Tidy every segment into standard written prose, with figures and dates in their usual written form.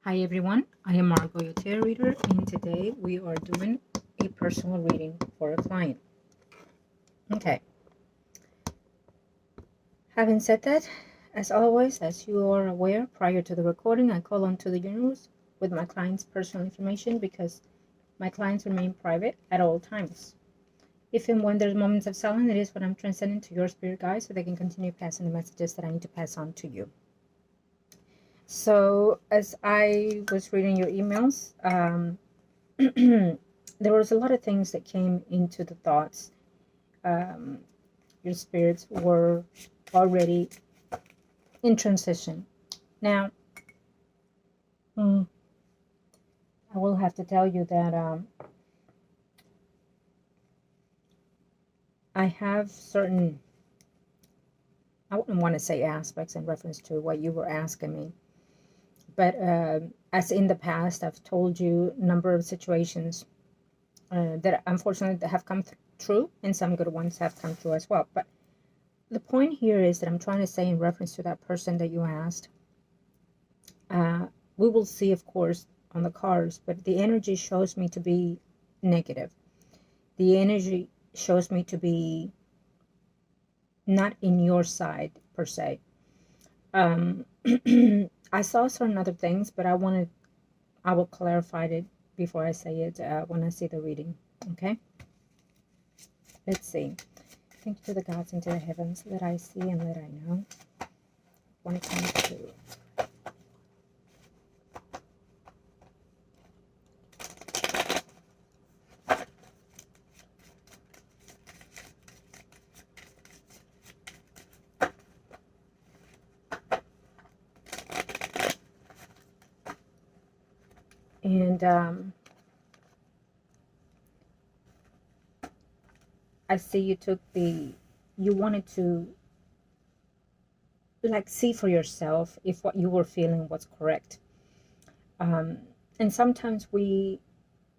Hi everyone, I am Margot, your tarot reader, and today we are doing a personal reading for a client. Okay, having said that, as always, as you are aware, prior to the recording, I call on to the universe with my client's personal information because my clients remain private at all times. If and when there's moments of silence, it is when I'm transcending to your spirit guides so they can continue passing the messages that I need to pass on to you. So, as I was reading your emails, there was a lot of things that came into the thoughts. Your spirits were already in transition. Now, I will have to tell you that I have certain, I wouldn't want to say aspects in reference to what you were asking me, but as in the past, I've told you a number of situations that unfortunately have come true, and some good ones have come true as well. But the point here is that I'm trying to say in reference to that person that you asked, we will see, of course, on the cards, but the energy shows me to be negative. The energy shows me to be not in your side, per se. I saw certain other things, but I will clarify it before I say it when I see the reading. Okay? Let's see. Thank you to the gods and to the heavens that I see and that I know when it comes to and I see you wanted to like see for yourself if what you were feeling was correct. And sometimes we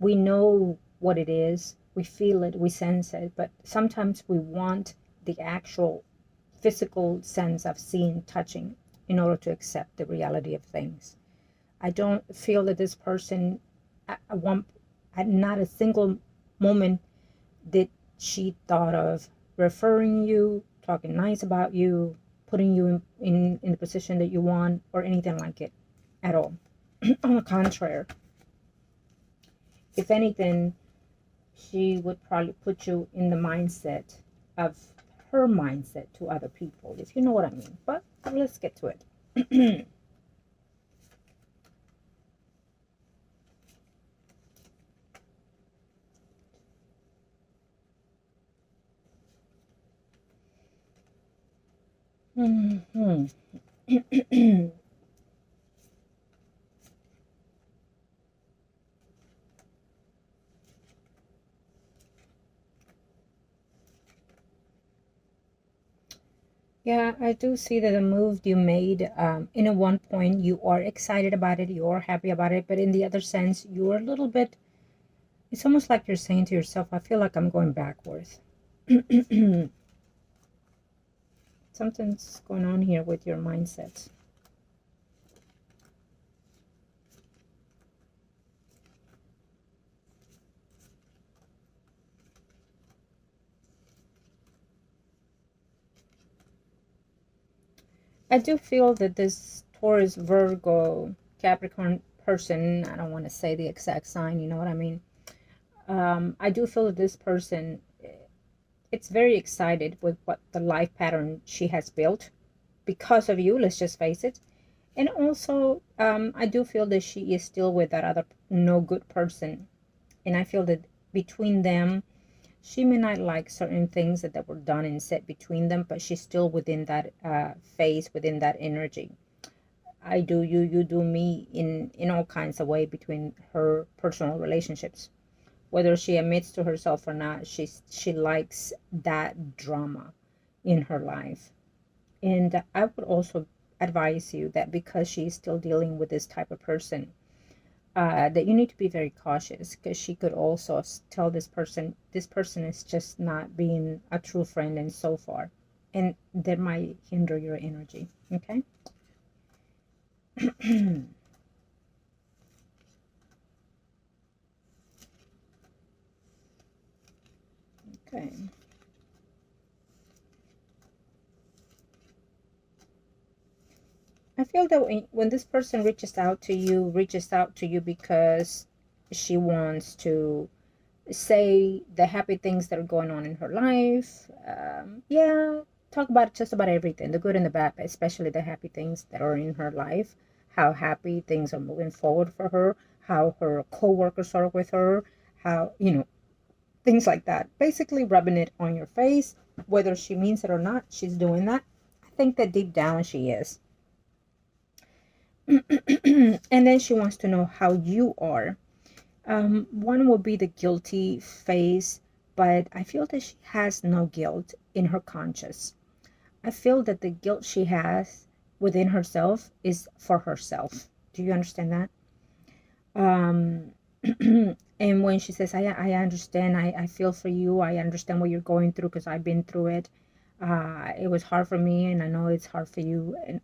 know what it is, we feel it, we sense it, but sometimes we want the actual physical sense of seeing, touching, in order to accept the reality of things. I don't feel that this person at not a single moment did she thought of referring you, talking nice about you, putting you in the position that you want, or anything like it at all. On the contrary, if anything, she would probably put you in the mindset of her mindset to other people, if you know what I mean. But let's get to it. Yeah, I do see that the move you made, in a one point, you are excited about it, you are happy about it, but in the other sense, you're a little bit, it's almost like you're saying to yourself, I feel like I'm going backwards. Something's going on here with your mindset. I do feel that this Taurus, Virgo, Capricorn person, I don't want to say the exact sign, you know what I mean? I do feel that this person, it's very excited with what the life pattern she has built because of you, let's just face it. And also, I do feel that she is still with that other no good person. And I feel that between them, she may not like certain things that were done and said between them, but she's still within that phase, within that energy. I do you, you do me in all kinds of way between her personal relationships. Whether she admits to herself or not, she likes that drama in her life. And I would also advise you that because she's still dealing with this type of person, that you need to be very cautious, because she could also tell this person is just not being a true friend and so far, and that might hinder your energy. Okay. I feel that when this person reaches out to you because she wants to say the happy things that are going on in her life. Yeah, talk about just about everything, the good and the bad, but especially the happy things that are in her life, how happy things are moving forward for her, how her co-workers are with her, how, things like that. Basically rubbing it on your face, whether she means it or not, she's doing that. I think that deep down she is. And then she wants to know how you are. One will be the guilty face, but I feel that she has no guilt in her conscience. I feel that the guilt she has within herself is for herself. Do you understand that? Um, and when she says, I understand, I feel for you, I understand what you're going through because I've been through it. It was hard for me, and I know it's hard for you. And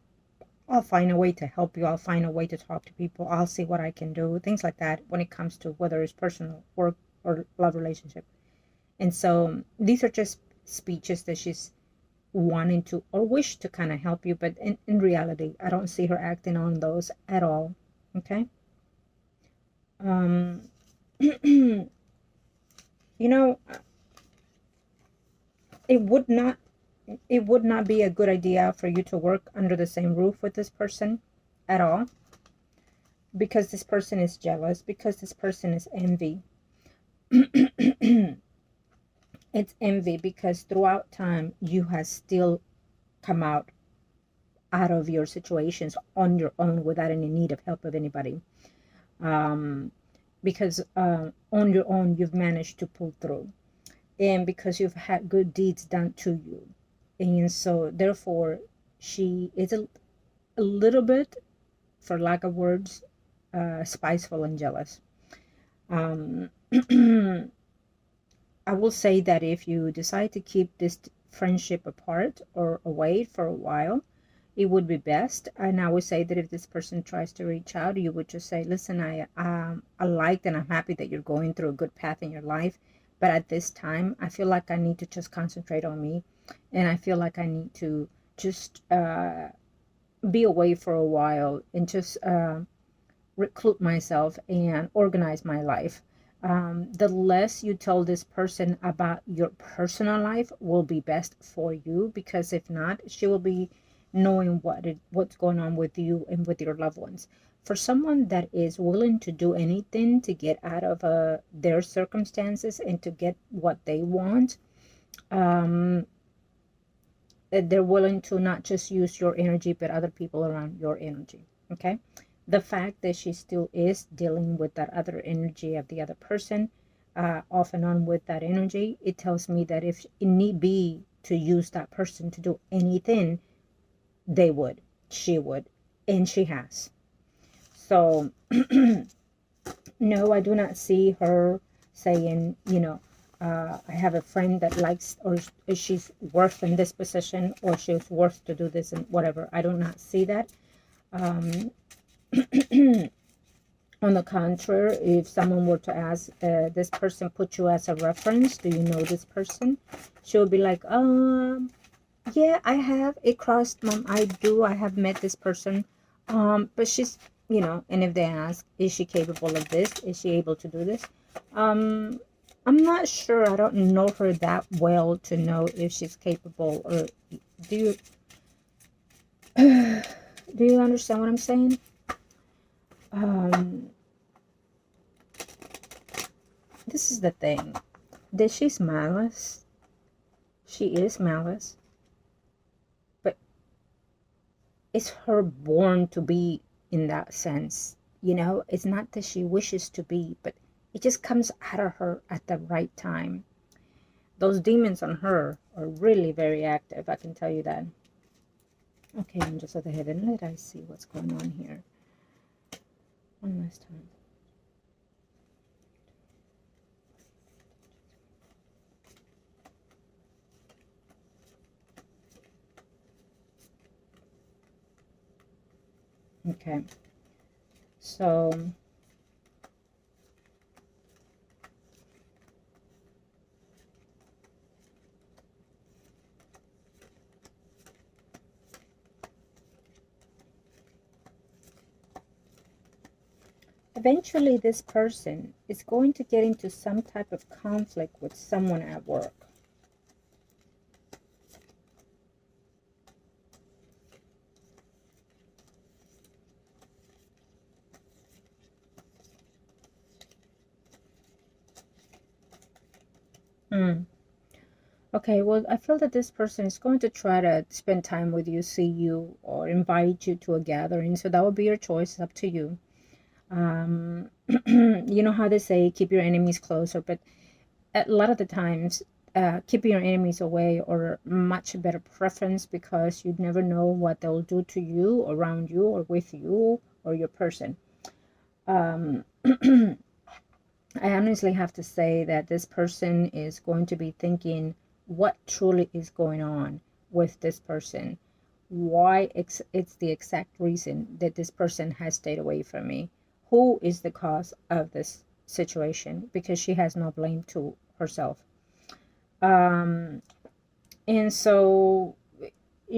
I'll find a way to help you. I'll find a way to talk to people. I'll see what I can do. Things like that when it comes to whether it's personal, work, or love relationship. And so these are just speeches that she's wanting to or wish to kind of help you. But in reality, I don't see her acting on those at all. Okay. Um, you know, it would not be a good idea for you to work under the same roof with this person at all, because this person is jealous, because this person is envy. It's envy because throughout time you have still come out of your situations on your own without any need of help of anybody. Because on your own you've managed to pull through, and because you've had good deeds done to you. And so therefore she is a little bit, for lack of words, spiteful and jealous. um, I will say that if you decide to keep this friendship apart or away for a while, it would be best. And I would say that if this person tries to reach out, you would just say, listen, I liked and I'm happy that you're going through a good path in your life, but at this time I feel like I need to just concentrate on me, and I feel like I need to just be away for a while and just reclude myself and organize my life. The less you tell this person about your personal life will be best for you, because if not, she will be knowing what's going on with you and with your loved ones. For someone that is willing to do anything to get out of their circumstances and to get what they want, um, they're willing to not just use your energy but other people around your energy. Okay, the fact that she still is dealing with that other energy of the other person, off and on with that energy, it tells me that if it need be to use that person to do anything, she would, and she has. So no, I do not see her saying, I have a friend that likes, or she's worth in this position, or she's worth to do this and whatever. I do not see that. um, On the contrary, if someone were to ask, this person put you as a reference, do you know this person? She would be like, yeah, I have. It crossed I have met this person. But she's, and if they ask, is she capable of this? Is she able to do this? Um, I'm not sure. I don't know her that well to know if she's capable, or do you, do you understand what I'm saying? This is the thing. That she's malice. She is malice. But it's her born to be in that sense. It's not that she wishes to be, but it just comes out of her at the right time. Those demons on her are really very active, I can tell you that. Okay, angels of the heaven, let us see what's going on here. One last time. Okay, so Eventually, this person is going to get into some type of conflict with someone at work. Okay, well, I feel that this person is going to try to spend time with you, see you, or invite you to a gathering. So that would be your choice. It's up to you. You know how they say, keep your enemies closer, but a lot of the times, keeping your enemies away or much better preference, because you never know what they'll do to you, around you, or with you, or your person. I honestly have to say that this person is going to be thinking what truly is going on with this person. Why it's the exact reason that this person has stayed away from me. Who is the cause of this situation? Because she has no blame to herself. And so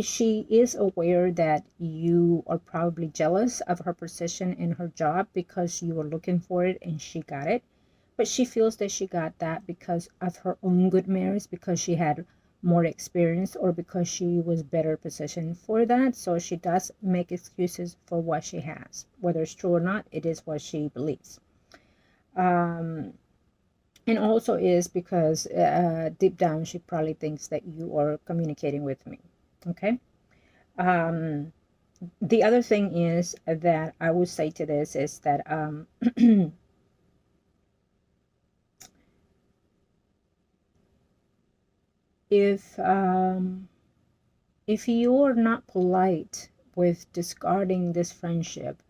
she is aware that you are probably jealous of her position in her job because you were looking for it and she got it. But she feels that she got that because of her own good merits, because she had more experience, or because she was better positioned for that. So she does make excuses for what she has. Whether it's true or not, it is what she believes. And also is because deep down she probably thinks that you are communicating with me. Okay. The other thing is that I would say to this is that if you are not polite with discarding this friendship,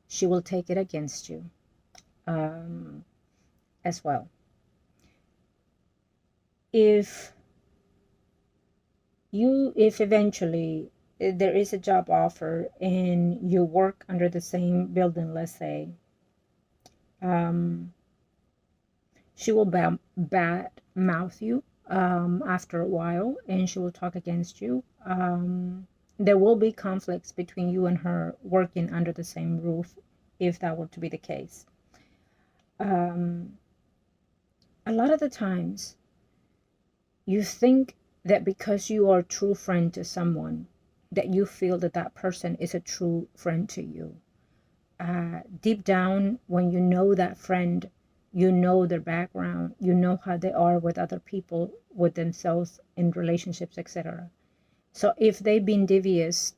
she will take it against you as well. If eventually there is a job offer and you work under the same building, let's say, she will bad mouth you after a while, and she will talk against you. There will be conflicts between you and her working under the same roof, if that were to be the case. A lot of the times, you think that because you are a true friend to someone, that you feel that that person is a true friend to you. Deep down, when you know that friend, you know their background, you know how they are with other people, with themselves, in relationships, etc. So if they've been devious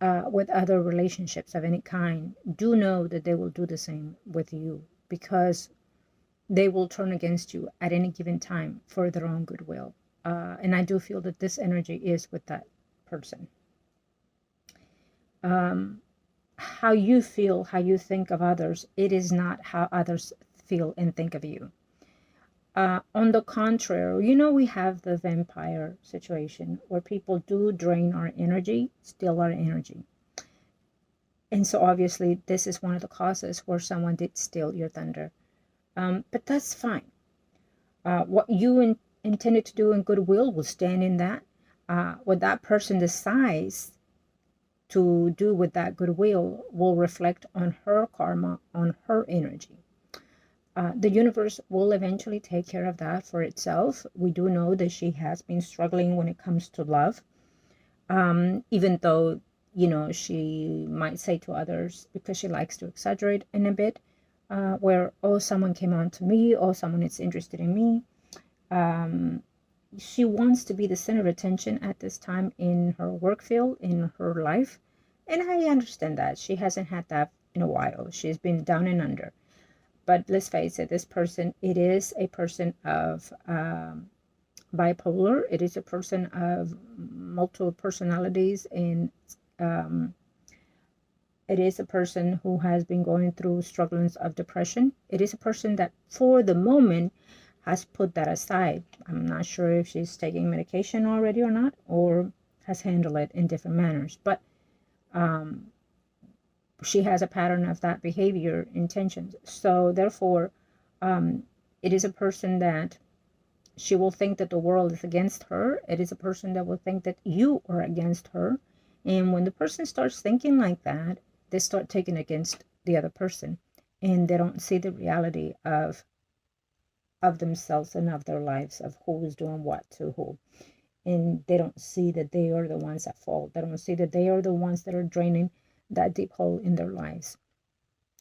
with other relationships of any kind, do know that they will do the same with you, because they will turn against you at any given time for their own goodwill. And I do feel that this energy is with that person. How you feel, how you think of others, it is not how others feel and think of you. On the contrary, we have the vampire situation where people do drain our energy, steal our energy. And so obviously this is one of the causes where someone did steal your thunder. But that's fine. What you intended to do in goodwill will stand in that. What that person decides to do with that goodwill will reflect on her karma, on her energy. The universe will eventually take care of that for itself. We do know that she has been struggling when it comes to love, even though, she might say to others, because she likes to exaggerate in a bit, where, oh, someone came on to me, oh, someone is interested in me. She wants to be the center of attention at this time in her work field, in her life. And I understand that. She hasn't had that in a while. She's been down and under. But let's face it, this person, it is a person of bipolar. It is a person of multiple personalities, and it is a person who has been going through struggles of depression. It is a person that, for the moment, has put that aside. I'm not sure if she's taking medication already or not, or has handled it in different manners. But she has a pattern of that behavior intentions. So therefore, it is a person that she will think that the world is against her. It is a person that will think that you are against her. And when the person starts thinking like that, they start taking against the other person. and they don't see the reality of themselves and of their lives, of who is doing what to who. And they don't see that they are the ones at fault. They don't see that they are the ones that are draining that deep hole in their lives.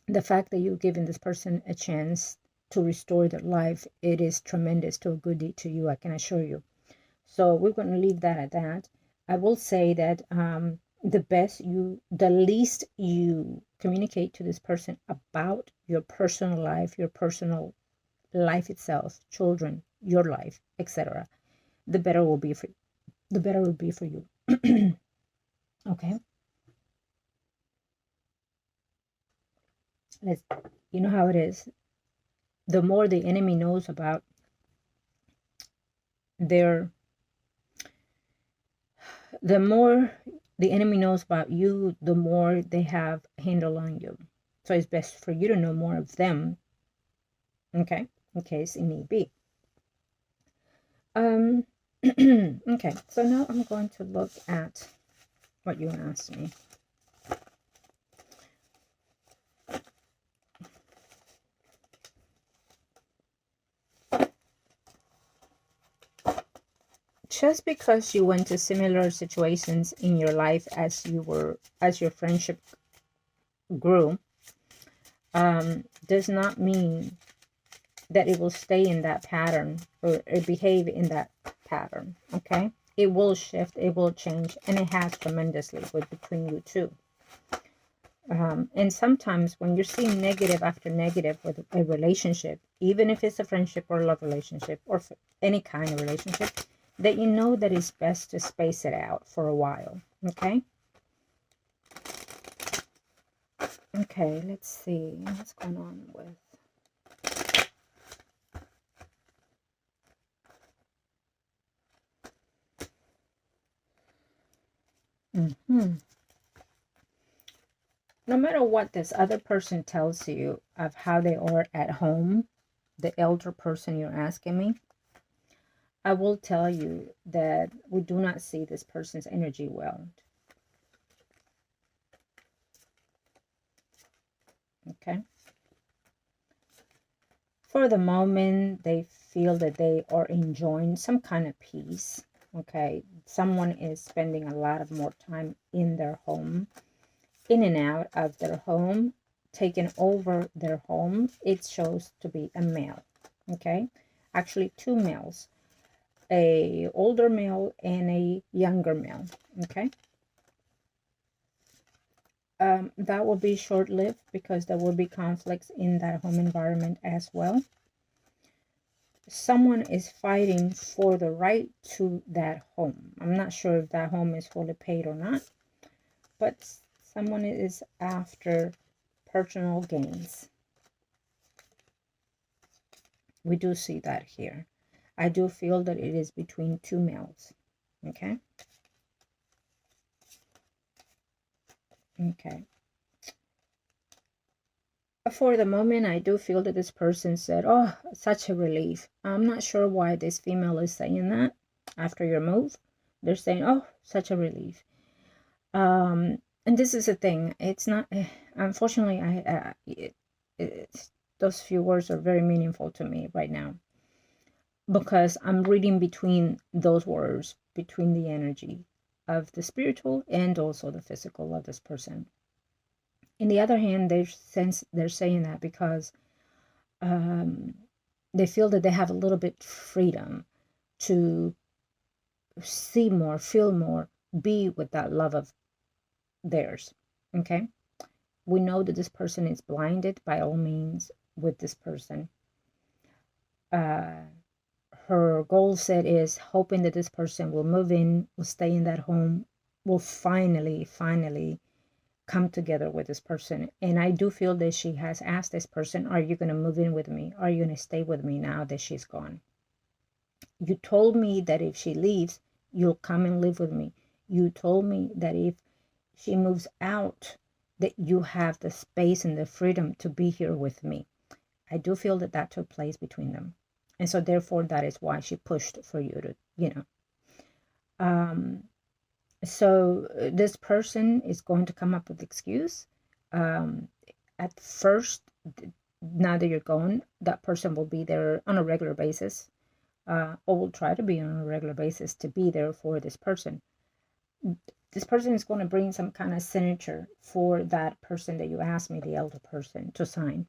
The fact that you're giving this person a chance to restore their life, it is tremendous to a good deed to you, I can assure you. So we're going to leave that at that. I will say that the least you communicate to this person about your personal life, your personal life itself, children, your life, etc., the better it will be for you. Okay. You know how it is. The more the enemy knows about the more the enemy knows about you, the more they have handle on you. So it's best for you to know more of them, okay, in case it need be. Okay, so now I'm going to look at what you asked me. Just because you went to similar situations in your life as your friendship grew, does not mean that it will stay in that pattern or behave in that pattern. Okay, it will shift, it will change, and it has tremendously between you two. And sometimes when you're seeing negative after negative with a relationship, even if it's a friendship or a love relationship or any kind of relationship, that you know that it's best to space it out for a while. Okay. Okay, let's see what's going on with. No matter what this other person tells you of how they are at home, the elder person you're asking me, I will tell you that we do not see this person's energy well. Okay. For the moment, they feel that they are enjoying some kind of peace. Okay. Someone is spending a lot of more time in their home, in and out of their home, taking over their home. It shows to be a male. Okay. Actually, two males. A older male and a younger male. Okay. That will be short-lived because there will be conflicts in that home environment as well. Someone is fighting for the right to that home. I'm not sure if that home is fully paid or not, but someone is after personal gains. We do see that here. I do feel that it is between two males. Okay. Okay. For the moment, I do feel that this person said, oh, such a relief. I'm not sure why this female is saying that after your move. They're saying, oh, such a relief. And this is the thing. It's not, unfortunately, those few words are very meaningful to me right now. Because I'm reading between those words, between the energy of the spiritual and also the physical of this person. On the other hand, they're saying that because they feel that they have a little bit freedom to see more, feel more, be with that love of theirs. Okay. We know that this person is blinded by all means with this person. Her goal set is hoping that this person will move in, will stay in that home, will finally come together with this person. And I do feel that she has asked this person, are you going to move in with me? Are you going to stay with me now that she's gone? You told me that if she leaves, you'll come and live with me. You told me that if she moves out, that you have the space and the freedom to be here with me. I do feel that that took place between them. And so therefore, that is why she pushed for you to, So this person is going to come up with excuse. At first, now that you're gone, that person will be there on a regular basis, or will try to be on a regular basis to be there for this person. This person is going to bring some kind of signature for that person that you asked me, the elder person, to sign.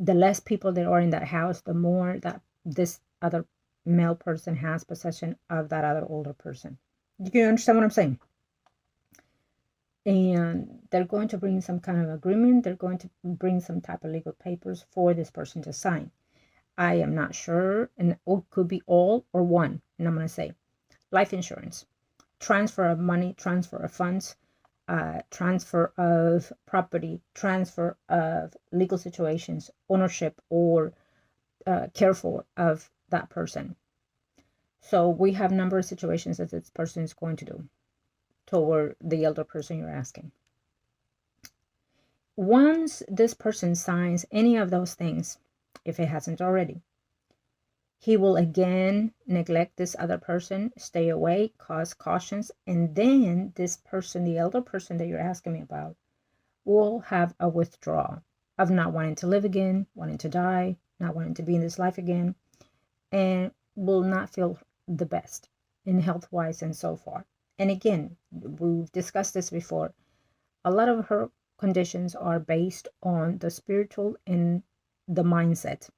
The less people there are in that house, the more that this other male person has possession of that other older person. You understand what I'm saying? And they're going to bring some kind of agreement. They're going to bring some type of legal papers for this person to sign. I am not sure, and it could be all or one. And I'm going to say life insurance, transfer of money, transfer of funds, transfer of property, transfer of legal situations, ownership, or care for of that person. So we have a number of situations that this person is going to do toward the elder person you're asking. Once this person signs any of those things, if it hasn't already, he will again neglect this other person, stay away, cause cautions, and then this person, the elder person that you're asking me about, will have a withdrawal of not wanting to live again, wanting to die, not wanting to be in this life again, and will not feel the best in health-wise and so forth. And again, we've discussed this before. A lot of her conditions are based on the spiritual and the mindset.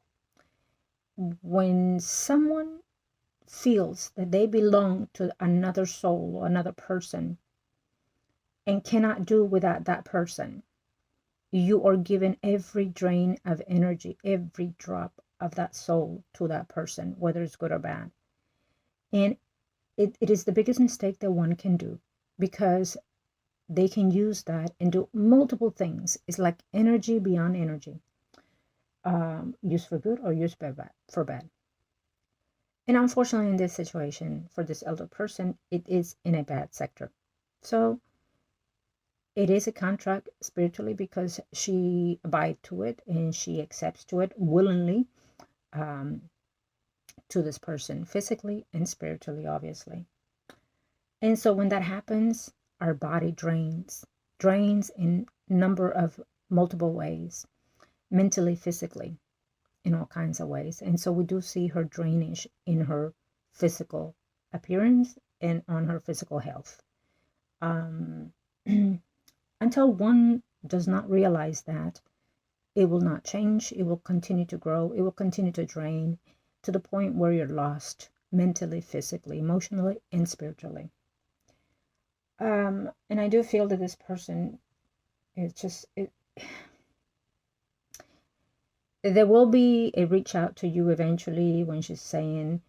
When someone feels that they belong to another soul or another person and cannot do without that person, you are given every drain of energy, every drop of that soul to that person, whether it's good or bad. And it is the biggest mistake that one can do, because they can use that and do multiple things. It's like energy beyond energy, used for good or used for bad. And unfortunately, in this situation, for this elder person, it is in a bad sector. So it is a contract spiritually, because she abides to it and she accepts to it willingly, to this person, physically and spiritually, obviously. And so when that happens, our body drains in number of multiple ways, mentally, physically, in all kinds of ways. And so we do see her drainage in her physical appearance and on her physical health. Until one does not realize that, it will not change. It will continue to grow. It will continue to drain to the point where you're lost mentally, physically, emotionally, and spiritually. And I do feel that this person is just, there will be a reach out to you eventually when she's saying,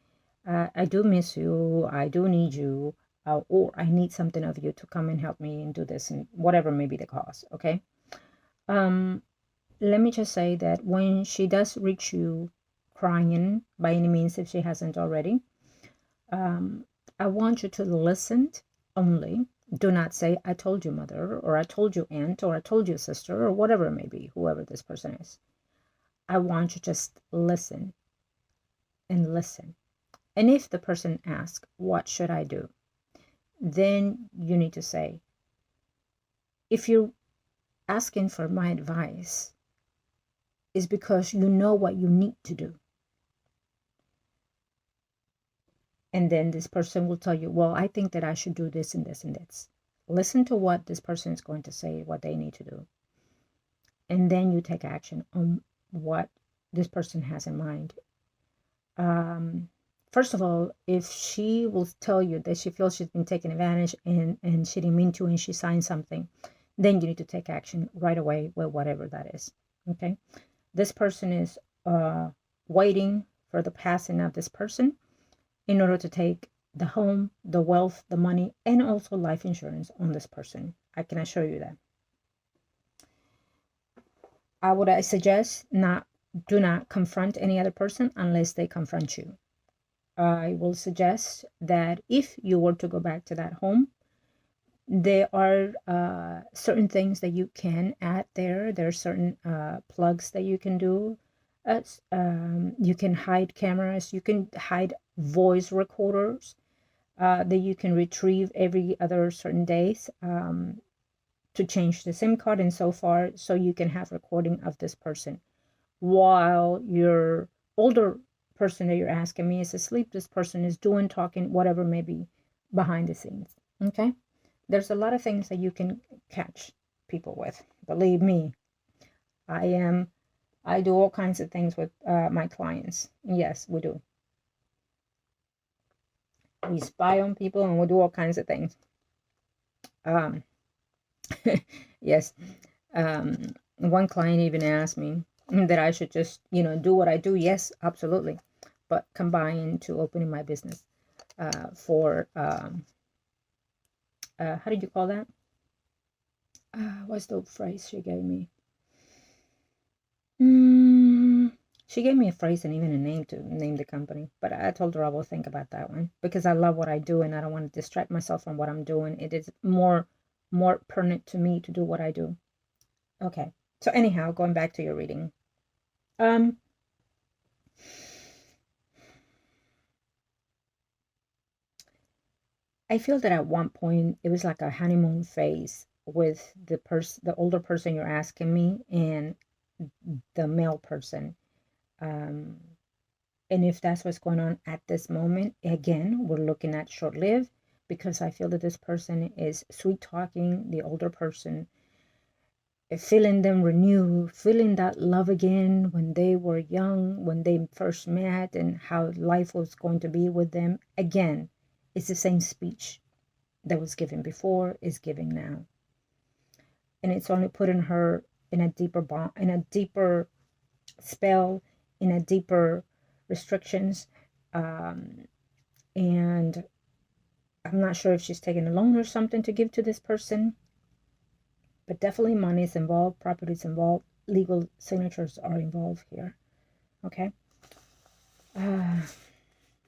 I do miss you, I do need you, or I need something of you to come and help me and do this, and whatever may be the cause, okay? Let me just say that when she does reach you crying, by any means, if she hasn't already, I want you to listen only. Do not say, I told you, mother, or I told you, aunt, or I told you, sister, or whatever it may be, whoever this person is. I want you to just listen and listen. And if the person asks, what should I do? Then you need to say, if you're asking for my advice, is because you know what you need to do. And then this person will tell you, well, I think that I should do this and this and this. Listen to what this person is going to say, what they need to do. And then you take action on what this person has in mind. First of all, if she will tell you that she feels she's been taken advantage and she didn't mean to, and she signed something, then you need to take action right away with whatever that is. Okay? This person is waiting for the passing of this person in order to take the home, the wealth, the money, and also life insurance on this person. I can assure you that. I suggest do not confront any other person unless they confront you. I will suggest that if you were to go back to that home, there are certain things that you can add there. There are certain plugs that you can do. You can hide cameras. You can hide voice recorders that you can retrieve every other certain days to change the SIM card and so far, so you can have recording of this person. While your older person that you're asking me is asleep, this person is doing, talking, whatever may be behind the scenes. Okay? There's a lot of things that you can catch people with. Believe me, I do all kinds of things with my clients. Yes, we do. We spy on people and we do all kinds of things. Yes. One client even asked me that I should just, do what I do. Yes, absolutely. But combine to opening my business for, how did you call that? What's the phrase she gave me? She gave me a phrase and even a name to name the company. But I told her I will think about that one because I love what I do and I don't want to distract myself from what I'm doing. It is more pertinent to me to do what I do. Okay. So anyhow, going back to your reading. I feel that at one point it was like a honeymoon phase with the older person you're asking me and the male person. And if that's what's going on at this moment, again, we're looking at short-lived because I feel that this person is sweet talking the older person, feeling them renew, feeling that love again when they were young, when they first met, and how life was going to be with them. Again, it's the same speech that was given before is giving now. And it's only putting her in a deeper bond, in a deeper spell, in a deeper restrictions. And I'm not sure if she's taking a loan or something to give to this person. But definitely money is involved, property is involved, legal signatures are involved here. Okay?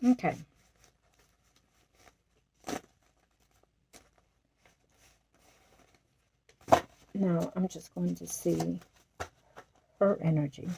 Okay. Now, I'm just going to see her energy.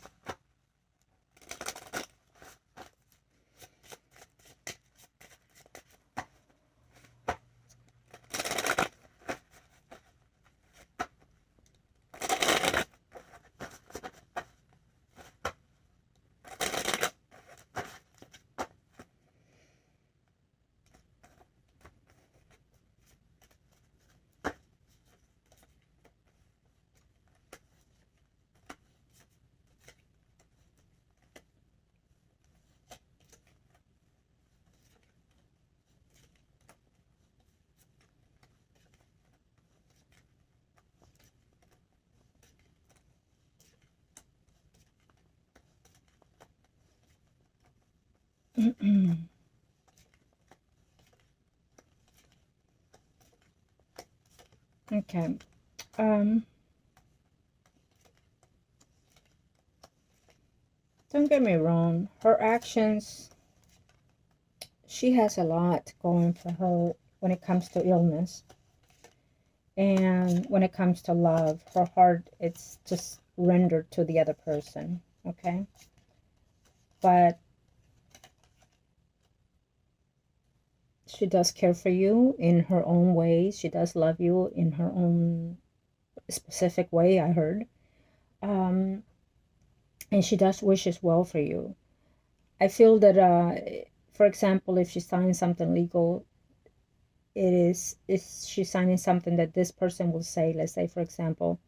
Okay. Don't get me wrong. Her actions, she has a lot going for her when it comes to illness. And when it comes to love, her heart, it's just rendered to the other person. Okay? But she does care for you in her own way. She does love you in her own specific way, I heard. And she does wishes well for you. I feel that, for example, if she signs something legal, is she signing something that this person will say, let's say, for example,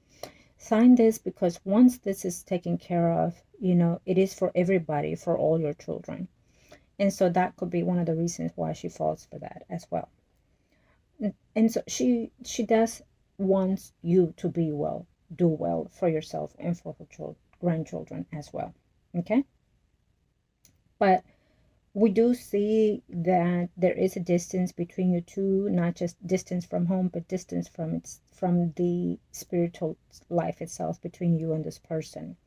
sign this because once this is taken care of, it is for everybody, for all your children. And so that could be one of the reasons why she falls for that as well. And so she does want you to be well, do well for yourself and for her grandchildren as well. Okay? But we do see that there is a distance between you two, not just distance from home, but distance from the spiritual life itself between you and this person.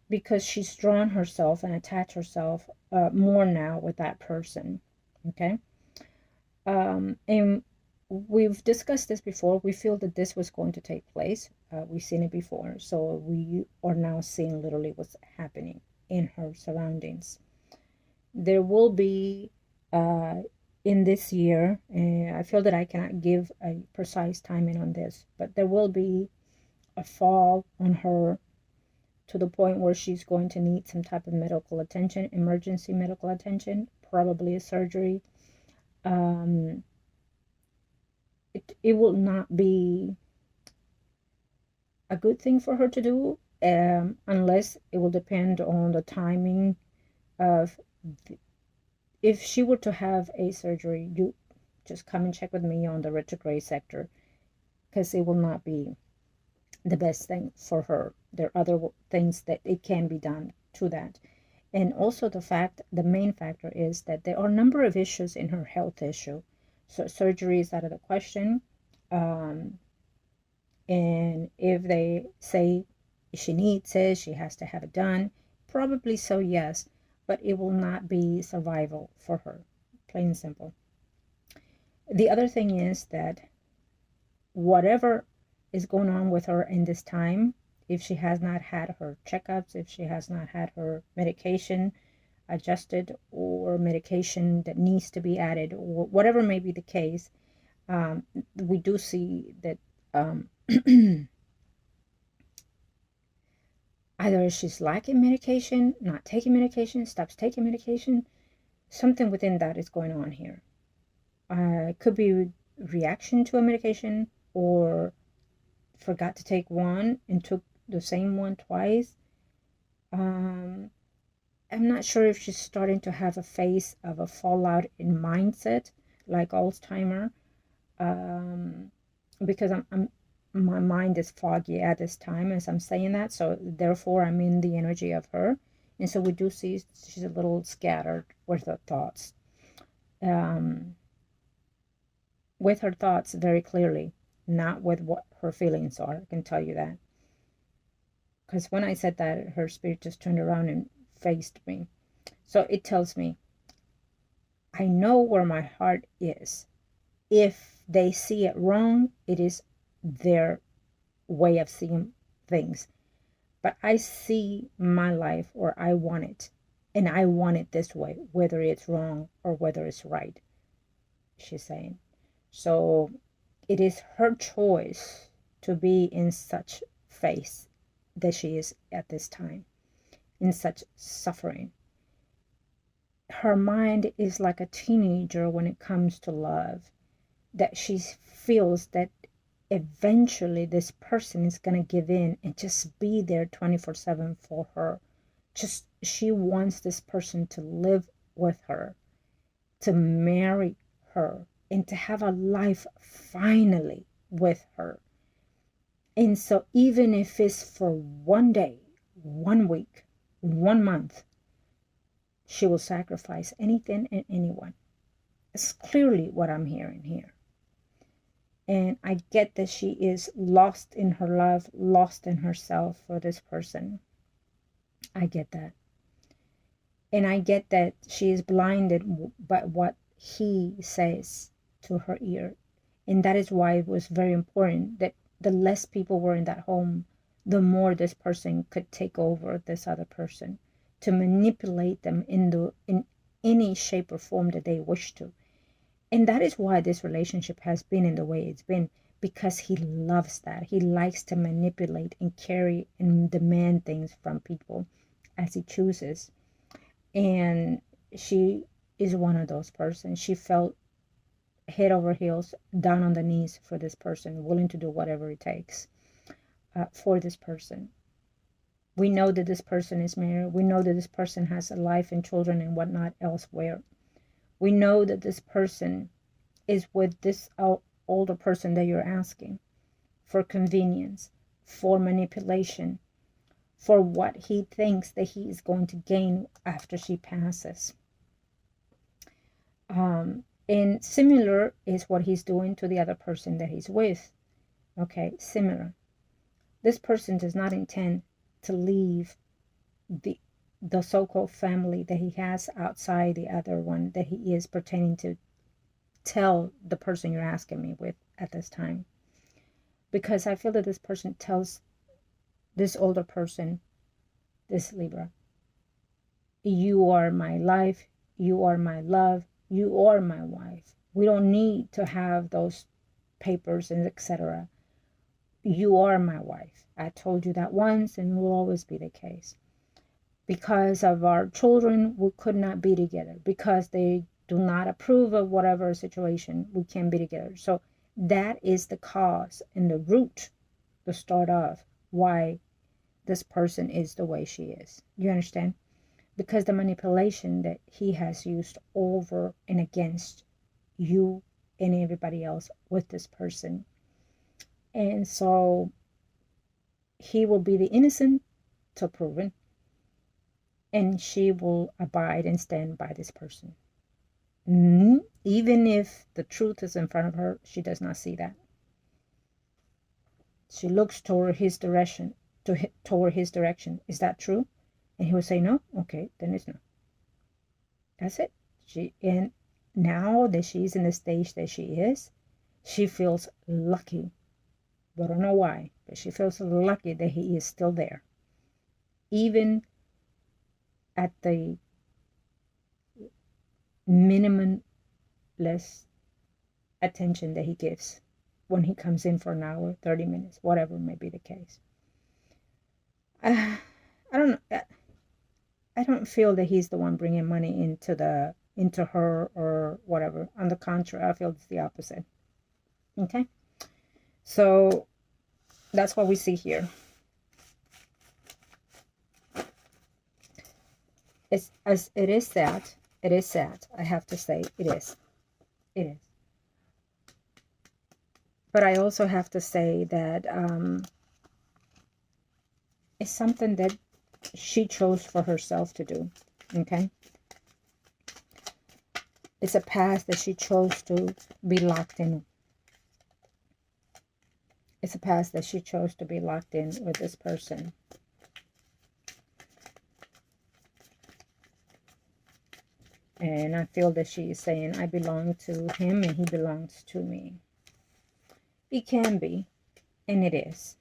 Because she's drawn herself and attached herself more now with that person. Okay? And we've discussed this before. We feel that this was going to take place. We've seen it before. So we are now seeing literally what's happening in her surroundings. There will be in this year. I feel that I cannot give a precise timing on this, but there will be a fall on her to the point where she's going to need some type of medical attention, emergency medical attention, probably a surgery. Um, it will not be a good thing for her to do, unless it will depend on the timing of if she were to have a surgery. You just come and check with me on the retrograde sector, because it will not be the best thing for her. There are other things that it can be done to that. And also the main factor is that there are a number of issues in her health issue. So surgery is out of the question. And if they say she needs it, she has to have it done, probably so, yes, but it will not be survival for her, plain and simple. The other thing is that whatever is going on with her in this time, if she has not had her checkups, if she has not had her medication adjusted, or medication that needs to be added, or whatever may be the case, we do see that either she's lacking medication, not taking medication, stops taking medication. Something within that is going on here. It could be reaction to a medication, or forgot to take one and took the same one twice. I'm not sure if she's starting to have a phase of a fallout in mindset, like Alzheimer, because my mind is foggy at this time as I'm saying that, so therefore I'm in the energy of her, and so we do see she's a little scattered with her thoughts. With her thoughts very clearly, not with what her feelings are, I can tell you that. Because when I said that, her spirit just turned around and faced me. So it tells me, I know where my heart is. If they see it wrong, it is their way of seeing things. But I see my life, or I want it, and I want it this way, whether it's wrong or whether it's right, she's saying. So it is her choice to be in such phase that she is at this time, in such suffering. Her mind is like a teenager when it comes to love, that she feels that eventually this person is going to give in and just be there 24/7 for her. Just she wants this person to live with her, to marry her, and to have a life finally with her. And so even if it's for one day, 1 week, 1 month, she will sacrifice anything and anyone. It's clearly what I'm hearing here. And I get that she is lost in her love, lost in herself for this person. I get that. And I get that she is blinded by what he says to her ear. And that is why it was very important that the less people were in that home, the more this person could take over this other person, to manipulate them in any shape or form that they wish to. And that is why this relationship has been in the way it's been, because he loves that. He likes to manipulate and carry and demand things from people as he chooses. And she is one of those persons. She felt head over heels, down on the knees for this person, willing to do whatever it takes for this person. We know that this person is married. We know that this person has a life and children and whatnot elsewhere. We know that this person is with this older person that you're asking for convenience, for manipulation, for what he thinks that he is going to gain after she passes. And similar is what he's doing to the other person that he's with. Okay, similar. This person does not intend to leave the so-called family that he has outside the other one that he is pertaining to tell the person you're asking me with at this time. Because I feel that this person tells this older person, this Libra, you are my life, you are my love, You are my wife. We don't need to have those papers and etc. You are my wife. I told you that once and will always be the case. Because of our children, we could not be together. Because they do not approve of whatever situation, we can't be together. So that is the cause and the root, the start of why this person is the way she is. You understand? Because the manipulation that he has used over and against you and everybody else with this person. And so he will be the innocent till proven, and she will abide and stand by this person. Even if the truth is in front of her, she does not see that. She looks toward his direction. Toward his direction. Is that true? And he will say no. Okay, then it's no. That's it. And now that she's in the stage that she is, she feels lucky. But I don't know why, but she feels lucky that he is still there, even at the minimum less attention that he gives when he comes in for an hour, 30 minutes, whatever may be the case. I don't feel that he's the one bringing money into her or whatever. On the contrary, I feel it's the opposite. Okay, so that's what we see here. It is sad. It is sad. I have to say it is. It is. But I also have to say that it's something that she chose for herself to do. Okay? It's a past that she chose to be locked in. It's a past that she chose to be locked in with this person. And I feel that she is saying, I belong to him and he belongs to me. It can be, and it is.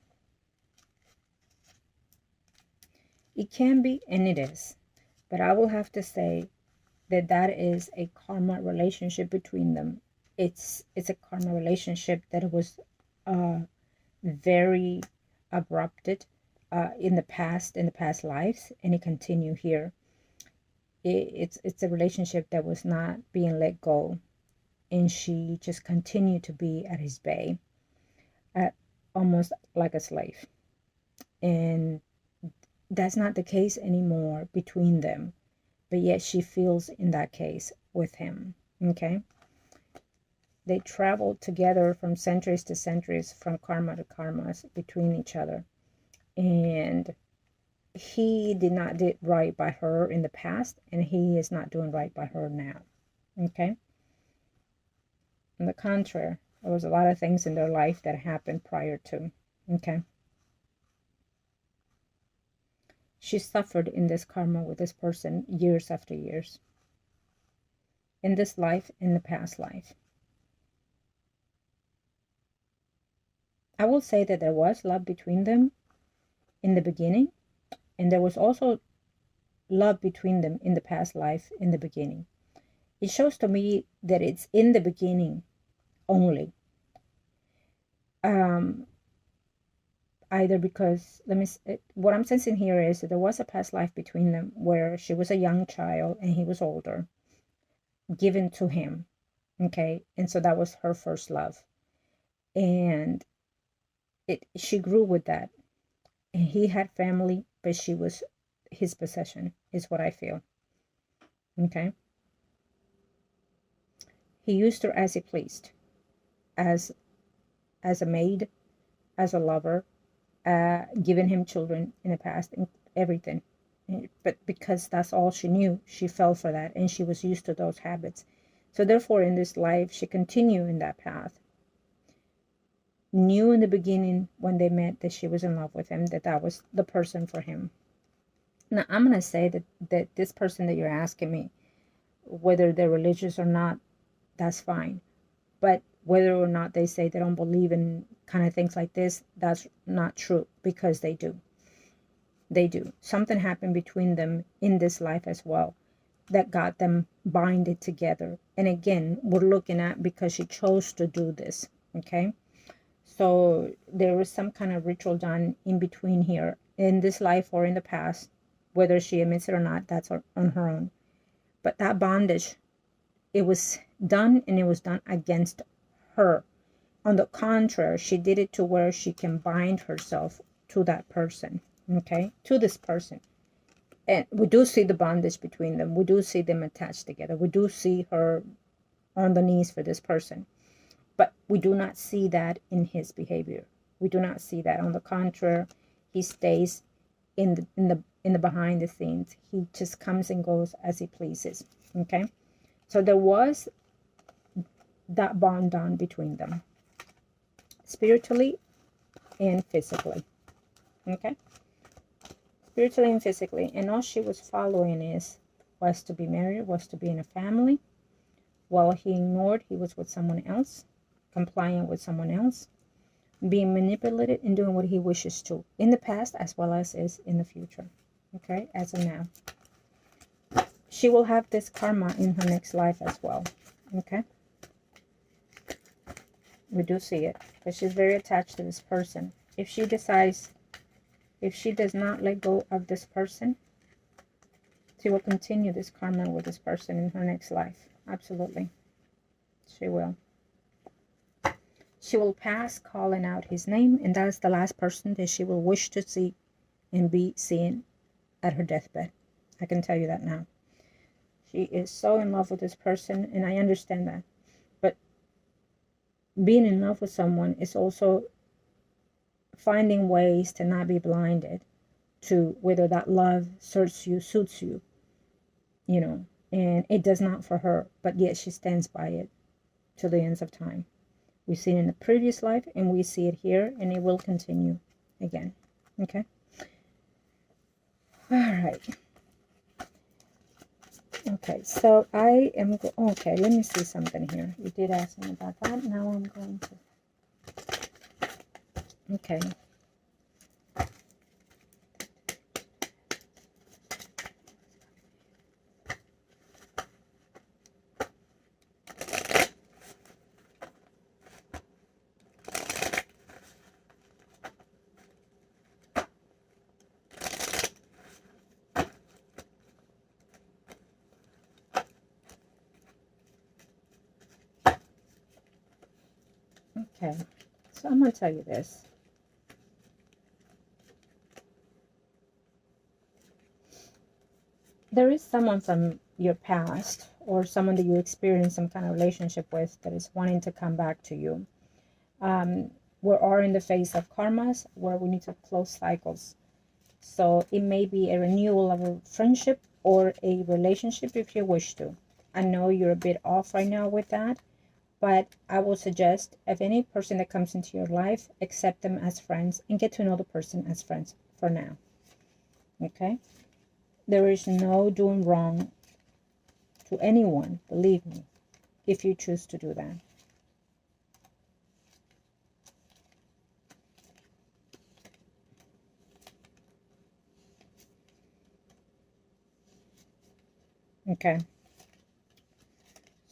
It can be, and it is. But I will have to say that that is a karma relationship between them. It's a karma relationship that was very abrupted in the past lives, and it continue here. It's a relationship that was not being let go, and she just continued to be at his bay, almost like a slave. And that's not the case anymore between them, but yet she feels in that case with him. Okay, they traveled together from centuries to centuries, from karma to karmas between each other, and he did not do right by her in the past, and he is not doing right by her now. Okay, on the contrary, there was a lot of things in their life that happened prior to. Okay, she suffered in this karma with this person years after years, in this life, in the past life. I will say that there was love between them in the beginning, and there was also love between them in the past life, in the beginning. It shows to me that it's in the beginning only. Either because, what I'm sensing here is that there was a past life between them where she was a young child and he was older, given to him. Okay, and so that was her first love. And she grew with that. And he had family, but she was his possession, is what I feel. Okay? He used her as he pleased, as a maid, as a lover, giving him children in the past, and everything. But because that's all she knew, she fell for that, and she was used to those habits. So therefore, in this life, she continued in that path. Knew in the beginning when they met that she was in love with him, that was the person for him. Now, I'm going to say that this person that you're asking me, whether they're religious or not, that's fine. But whether or not they say they don't believe in kind of things like this, that's not true, because they do. They do. Something happened between them in this life as well that got them binded together. And again, we're looking at because she chose to do this. Okay, so there was some kind of ritual done in between here, in this life or in the past, whether she admits it or not, that's on her own. But that bondage, it was done, and it was done against her. On the contrary, she did it to where she can bind herself to that person, okay, to this person. And we do see the bondage between them. We do see them attached together. We do see her on the knees for this person. But we do not see that in his behavior. We do not see that. On the contrary, he stays in the behind the scenes. He just comes and goes as he pleases. Okay, so there was that bond done between them, spiritually and physically. Okay, spiritually and physically, and all she was following was to be married, was to be in a family. While he ignored, he was with someone else, complying with someone else, being manipulated and doing what he wishes to in the past as well as is in the future. Okay, as of now, she will have this karma in her next life as well. Okay, we do see it, but she's very attached to this person. If she does not let go of this person, she will continue this karma with this person in her next life. Absolutely, she will. She will pass calling out his name, and that is the last person that she will wish to see and be seen at her deathbed. I can tell you that now. She is so in love with this person, and I understand that. But being in love with someone is also finding ways to not be blinded to whether that love suits you, you know, and it does not for her, but yet she stands by it to the ends of time. We've seen it in the previous life, and we see it here, and it will continue again. Okay. All right. Okay, so I am okay, let me see something here. You did ask me about that. Now I'm going to... Okay. Okay, so I'm going to tell you this. There is someone from your past or someone that you experienced some kind of relationship with that is wanting to come back to you. We are in the phase of karmas where we need to close cycles. So it may be a renewal of a friendship or a relationship if you wish to. I know you're a bit off right now with that. But I will suggest if any person that comes into your life, accept them as friends and get to know the person as friends for now. Okay? There is no doing wrong to anyone, believe me, if you choose to do that. Okay.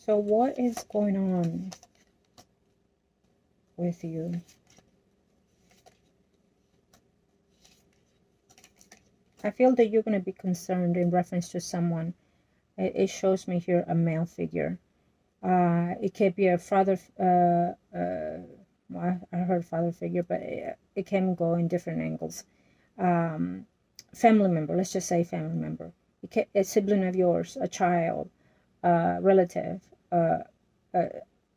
So what is going on with you? I feel that you're going to be concerned in reference to someone. It shows me here a male figure. It could be a father, well, I heard father figure, but it can go in different angles. Family member, let's just say family member. A sibling of yours, a child, relative,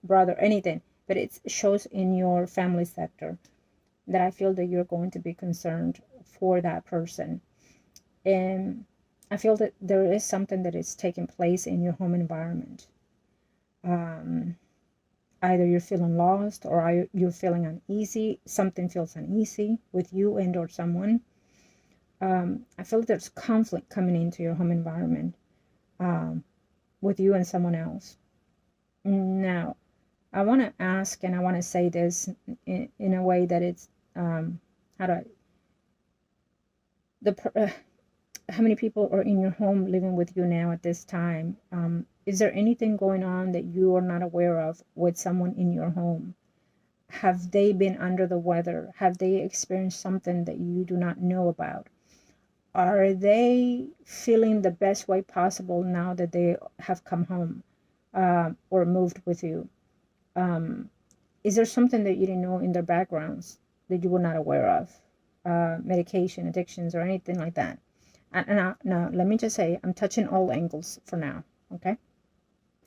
brother, anything, but it shows in your family sector that I feel that you're going to be concerned for that person. And I feel that there is something that is taking place in your home environment. Either you're feeling lost or you're feeling uneasy. Something feels uneasy with you and or someone. I feel that there's conflict coming into your home environment with you and someone else. Now, I want to ask, and I want to say this in a way that it's, how many people are in your home living with you now at this time? Is there anything going on that you are not aware of with someone in your home? Have they been under the weather? Have they experienced something that you do not know about? Are they feeling the best way possible now that they have come home or moved with you? Is there something that you didn't know in their backgrounds that you were not aware of? Medication, addictions, or anything like that? And now, let me just say, I'm touching all angles for now, okay?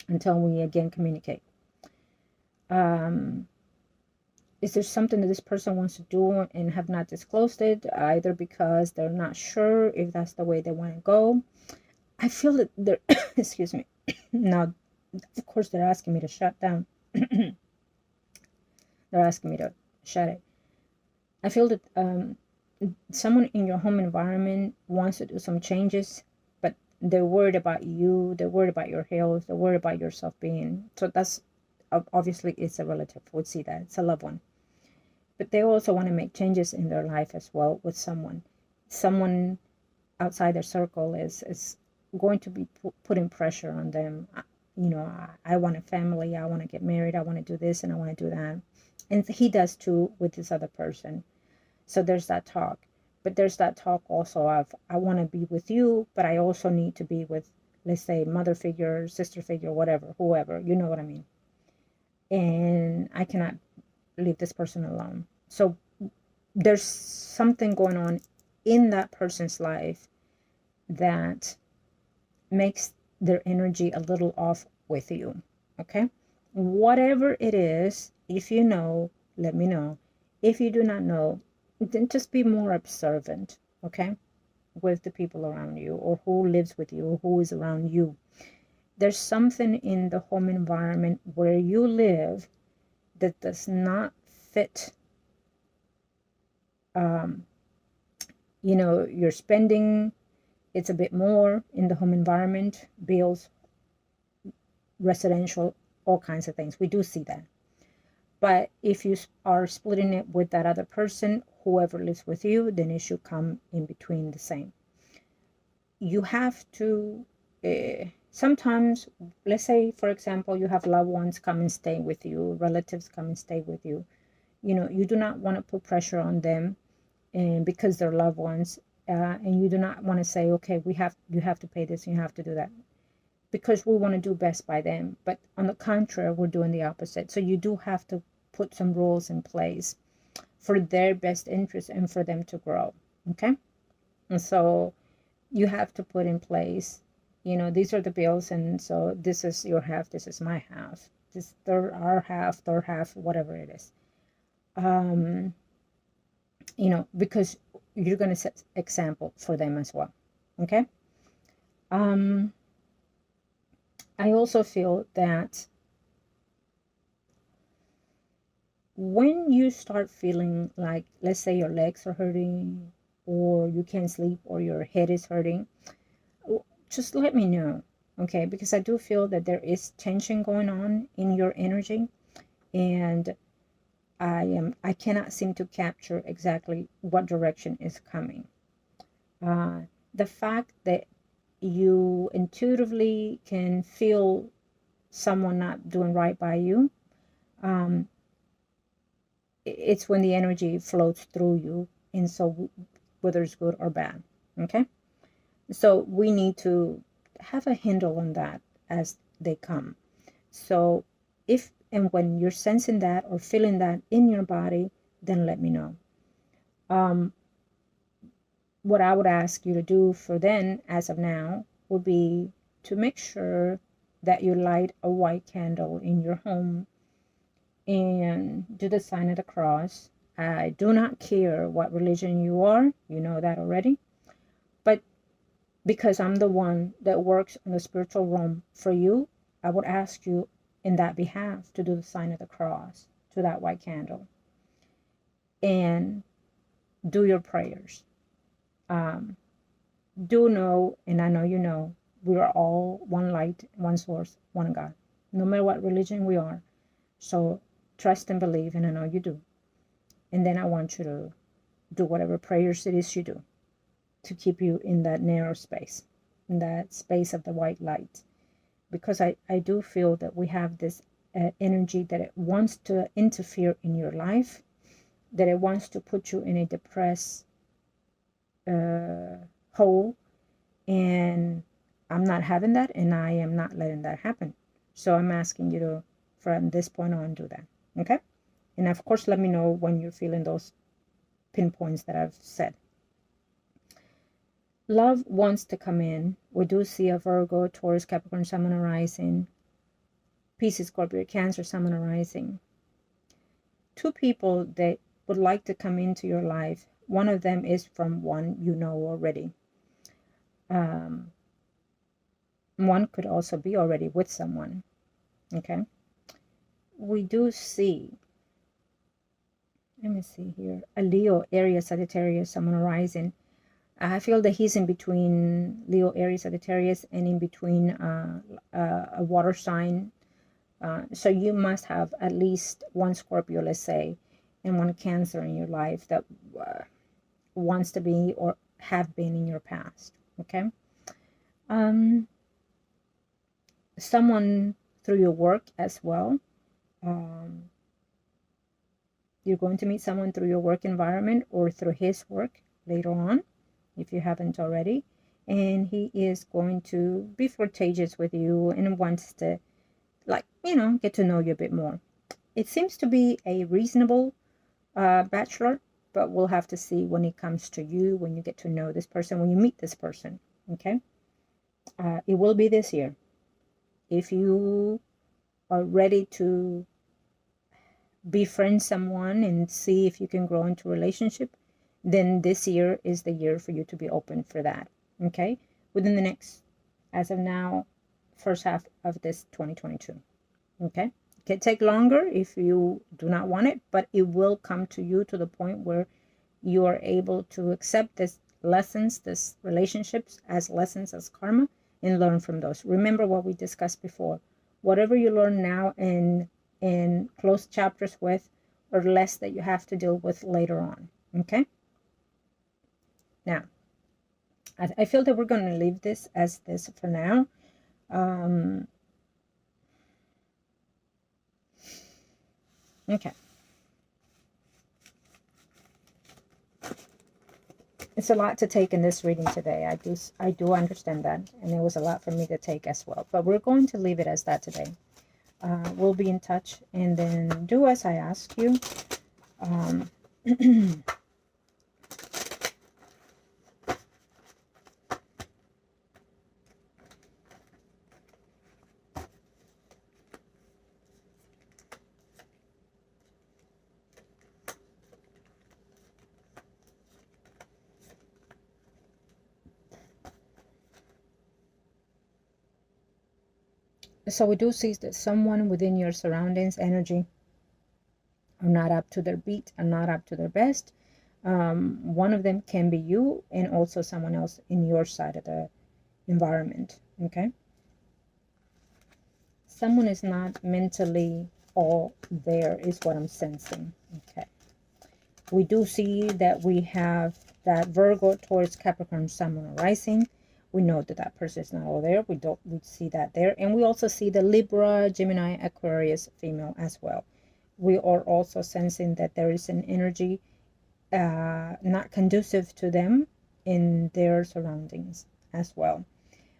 Until we again communicate. Is there something that this person wants to do and have not disclosed it, either because they're not sure if that's the way they want to go? I feel that they're, excuse me, now, of course, they're asking me to shut down. They're asking me to shut it. I feel that someone in your home environment wants to do some changes, but they're worried about you, they're worried about your health, they're worried about your self-being. So that's, obviously, it's a relative. We'll see that. It's a loved one. But they also want to make changes in their life as well with someone. Someone outside their circle is going to be putting pressure on them. You know, I want a family, I want to get married, I want to do this, and I want to do that. And he does too with this other person. So there's that talk. But there's that talk also of, I want to be with you, but I also need to be with, let's say, mother figure, sister figure, whatever, whoever, you know what I mean. And I cannot leave this person alone. So there's something going on in that person's life that makes their energy a little off with you, okay? Whatever it is, if you know, let me know. If you do not know, then just be more observant, okay, with the people around you, or who lives with you, or who is around you. There's something in the home environment where you live that does not fit. You know, you're spending, it's a bit more in the home environment, bills, residential, all kinds of things. We do see that. But if you are splitting it with that other person, whoever lives with you, then it should come in between the same. You have to, sometimes, let's say, for example, you have loved ones come and stay with you, relatives come and stay with you. You know, you do not want to put pressure on them, and because they're loved ones, and you do not want to say, okay, you have to pay this, and you have to do that, because we want to do best by them. But on the contrary, we're doing the opposite. So you do have to put some rules in place for their best interest and for them to grow, okay? And so you have to put in place, you know, these are the bills, and so this is your half, this is my half, this our half, their half, whatever it is. You know, because you're going to set example for them as well, okay? I also feel that when you start feeling like, let's say, your legs are hurting, or you can't sleep, or your head is hurting, just let me know, okay? Because I do feel that there is tension going on in your energy, and I cannot seem to capture exactly what direction is coming. The fact that you intuitively can feel someone not doing right by you, it's when the energy floats through you, and so whether it's good or bad, okay? So we need to have a handle on that as they come. So if and when you're sensing that or feeling that in your body, then let me know. What I would ask you to do for then, as of now, would be to make sure that you light a white candle in your home and do the sign of the cross. I do not care what religion you are, you know that already. But because I'm the one that works in the spiritual realm for you, I would ask you in that behalf to do the sign of the cross to that white candle and do your prayers. Do know, and I know you know, we are all one light, one source, one God, no matter what religion we are. So trust and believe, and I know you do. And then I want you to do whatever prayers it is you do to keep you in that narrow space, in that space of the white light. Because I do feel that we have this energy that it wants to interfere in your life, that it wants to put you in a depressed hole, and I'm not having that, and I am not letting that happen. So I'm asking you to, from this point on, do that. Okay? And of course, let me know when you're feeling those pinpoints that I've said. Love wants to come in. We do see a Virgo, Taurus, Capricorn, Sun, Moon, Rising, Pisces, Scorpio, Cancer, Sun, Moon, Rising. Two people that would like to come into your life. One of them is from one you know already. One could also be already with someone. Okay? We do see, let me see here, a Leo, Aries, Sagittarius, Sun, Moon, Rising. I feel that he's in between Leo, Aries, Sagittarius, and in between a water sign. So you must have at least one Scorpio, let's say, and one Cancer in your life that wants to be or have been in your past. Okay? Someone through your work as well. You're going to meet someone through your work environment or through his work later on, if you haven't already, and he is going to be flirtatious with you and wants to, like, get to know you a bit more. It seems to be a reasonable bachelor, but we'll have to see when it comes to you, when you get to know this person, when you meet this person. Okay? It will be this year. If you are ready to befriend someone and see if you can grow into a relationship, then this year is the year for you to be open for that. Okay? Within the next, as of now, first half of this 2022. Okay? It can take longer if you do not want it, but it will come to you to the point where you are able to accept this lessons, this relationships as lessons, as karma, and learn from those. Remember what we discussed before. Whatever you learn now in close chapters with, or less that you have to deal with later on. Okay? Now, I feel that we're going to leave this as this for now. Okay. It's a lot to take in this reading today. I do understand that, and it was a lot for me to take as well. But we're going to leave it as that today. We'll be in touch, and then do as I ask you. So we do see that someone within your surroundings energy are not up to their beat, are not up to their best. One of them can be you, and also someone else in your side of the environment. Okay? Someone is not mentally all there is what I'm sensing. Okay? We do see that we have that Virgo, Taurus, Capricorn, Sun, Moon, Rising. We know that that person is not all there. We see that there. And we also see the Libra, Gemini, Aquarius female as well. We are also sensing that there is an energy not conducive to them in their surroundings as well.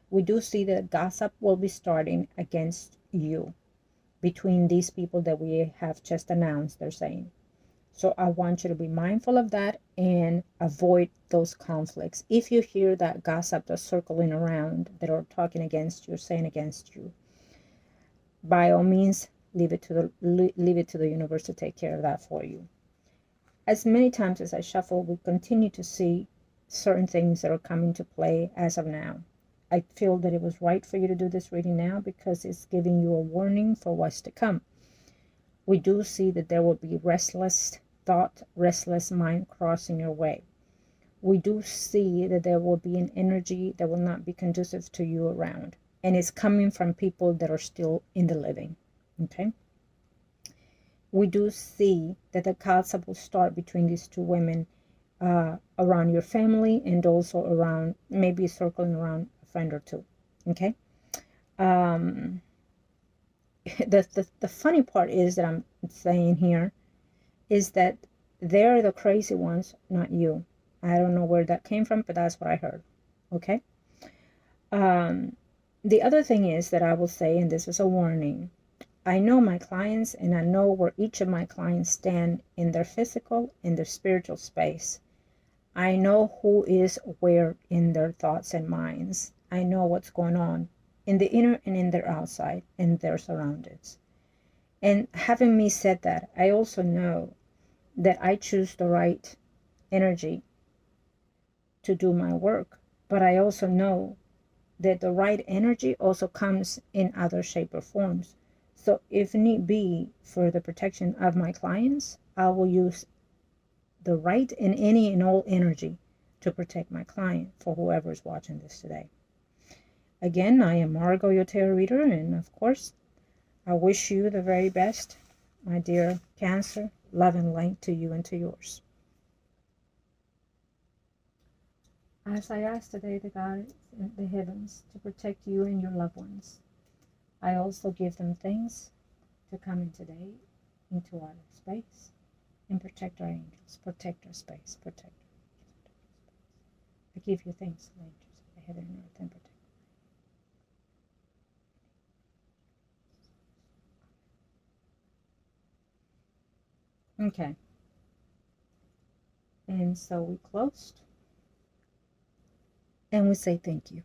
We do see that gossip will be starting against you between these people that we have just announced, they're saying. So I want you to be mindful of that and avoid those conflicts. If you hear that gossip that's circling around, that are talking against you, saying against you, by all means, leave it to the universe to take care of that for you. As many times as I shuffle, we continue to see certain things that are coming to play as of now. I feel that it was right for you to do this reading now because it's giving you a warning for what's to come. We do see that there will be restless thought, restless mind crossing your way. We do see that there will be an energy that will not be conducive to you around, and it's coming from people that are still in the living. Okay? We do see that the gossip will start between these two women, around your family, and also around, maybe circling around a friend or two. Okay. um the funny part is that I'm saying here is that they're the crazy ones, not you. I don't know where that came from, but that's what I heard. Okay. um the other thing is that I will say, and this is a warning, I know my clients, and I know where each of my clients stand in their physical and their spiritual space. I know who is where in their thoughts and minds. I know what's going on in the inner and in their outside, in their surroundings. And having me said that, I also know that I choose the right energy to do my work. But I also know that the right energy also comes in other shape or forms. So if need be, for the protection of my clients, I will use the right and any and all energy to protect my client, for whoever is watching this today. Again, I am Margot, your tarot reader, and of course, I wish you the very best, my dear Cancer. Love and light to you and to yours. As I ask today the gods in the heavens to protect you and your loved ones, I also give them things to come in today into our space and protect our angels, protect our space, protect our angels. I give you thanks, angels of the heaven and earth, and protect. Okay. And so we closed, and we say thank you.